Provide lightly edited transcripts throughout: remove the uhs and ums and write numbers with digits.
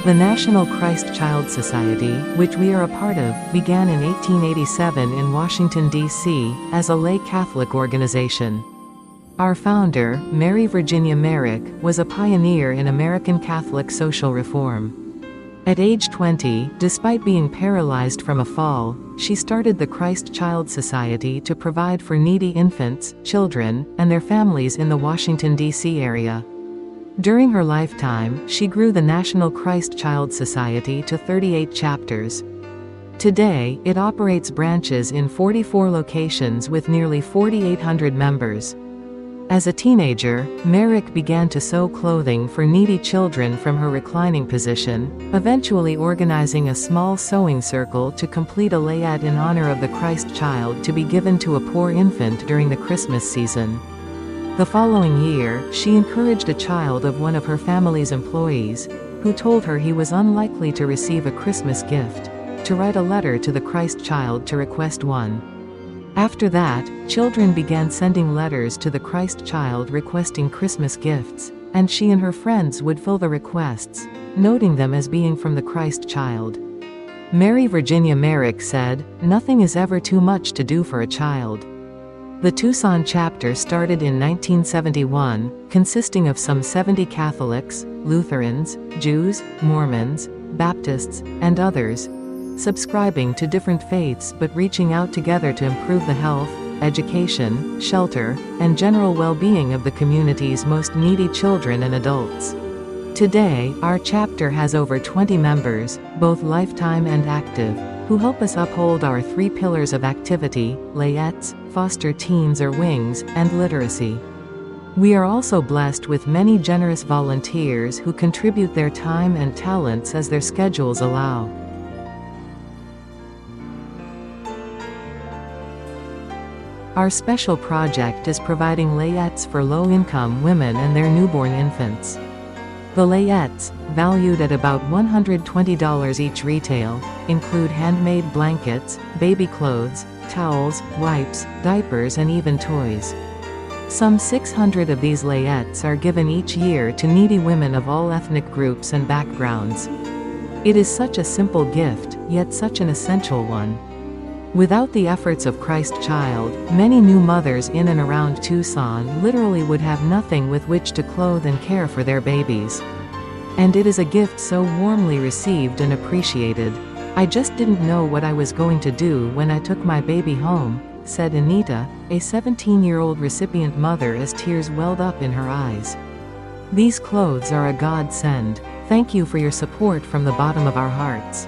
The National Christ Child Society, which we are a part of, began in 1887 in Washington, D.C., as a lay Catholic organization. Our founder, Mary Virginia Merrick, was a pioneer in American Catholic social reform. At age 20, despite being paralyzed from a fall, she started the Christ Child Society to provide for needy infants, children, and their families in the Washington, D.C. area. During her lifetime, she grew the National Christ Child Society to 38 chapters. Today, it operates branches in 44 locations with nearly 4,800 members. As a teenager, Merrick began to sew clothing for needy children from her reclining position, eventually organizing a small sewing circle to complete a layette in honor of the Christ Child to be given to a poor infant during the Christmas season. The following year, she encouraged a child of one of her family's employees, who told her he was unlikely to receive a Christmas gift, to write a letter to the Christ Child to request one. After that, children began sending letters to the Christ Child requesting Christmas gifts, and she and her friends would fill the requests, noting them as being from the Christ Child. Mary Virginia Merrick said, "Nothing is ever too much to do for a child." The Tucson chapter started in 1971, consisting of some 70 Catholics, Lutherans, Jews, Mormons, Baptists, and others, subscribing to different faiths but reaching out together to improve the health, education, shelter, and general well-being of the community's most needy children and adults. Today, our chapter has over 20 members, both lifetime and active, who help us uphold our 3 pillars of activity: layettes, foster teens or wings, and literacy. We are also blessed with many generous volunteers who contribute their time and talents as their schedules allow. Our special project is providing layettes for low-income women and their newborn infants. The layettes, valued at about $120 each retail, include handmade blankets, baby clothes, towels, wipes, diapers and even toys. Some 600 of these layettes are given each year to needy women of all ethnic groups and backgrounds. It is such a simple gift, yet such an essential one. Without the efforts of Christ Child, many new mothers in and around Tucson literally would have nothing with which to clothe and care for their babies. And it is a gift so warmly received and appreciated. "I just didn't know what I was going to do when I took my baby home," said Anita, a 17-year-old recipient mother as tears welled up in her eyes. "These clothes are a godsend. Thank you for your support from the bottom of our hearts."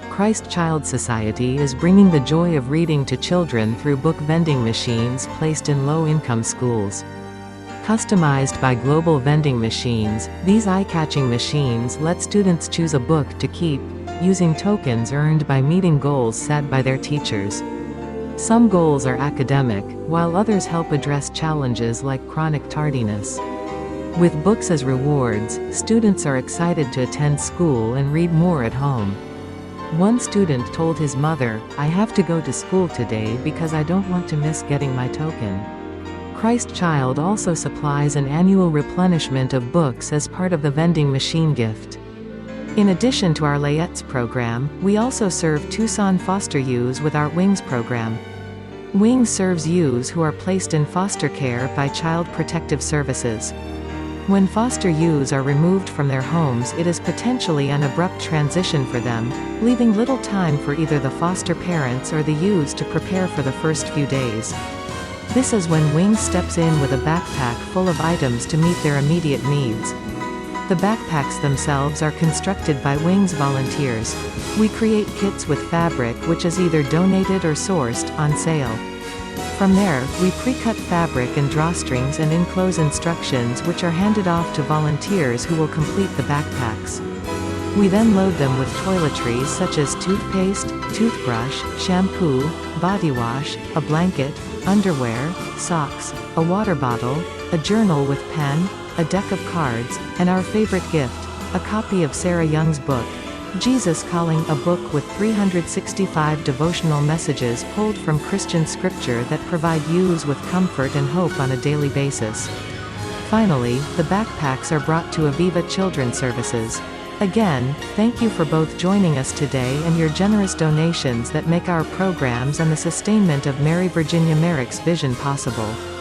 Christ Child Society is bringing the joy of reading to children through book vending machines placed in low-income schools. Customized by global vending machines, these eye-catching machines let students choose a book to keep, using tokens earned by meeting goals set by their teachers. Some goals are academic, while others help address challenges like chronic tardiness. With books as rewards, students are excited to attend school and read more at home. One student told his mother, "I have to go to school today because I don't want to miss getting my token." Christ Child also supplies an annual replenishment of books as part of the vending machine gift. In addition to our Layettes program, we also serve Tucson foster youths with our Wings program. Wings serves youths who are placed in foster care by Child Protective Services. When foster youths are removed from their homes, it is potentially an abrupt transition for them, leaving little time for either the foster parents or the youths to prepare for the first few days. This is when Wings steps in with a backpack full of items to meet their immediate needs. The backpacks themselves are constructed by Wings volunteers. We create kits with fabric which is either donated or sourced, on sale. From there, we pre-cut fabric and drawstrings and enclose instructions which are handed off to volunteers who will complete the backpacks. We then load them with toiletries such as toothpaste, toothbrush, shampoo, body wash, a blanket, underwear, socks, a water bottle, a journal with pen, a deck of cards, and our favorite gift, a copy of Sarah Young's book, Jesus Calling, a book with 365 devotional messages pulled from Christian scripture that provide youths with comfort and hope on a daily basis. Finally, the backpacks are brought to Aviva Children's Services. Again, thank you for both joining us today and your generous donations that make our programs and the sustainment of Mary Virginia Merrick's vision possible.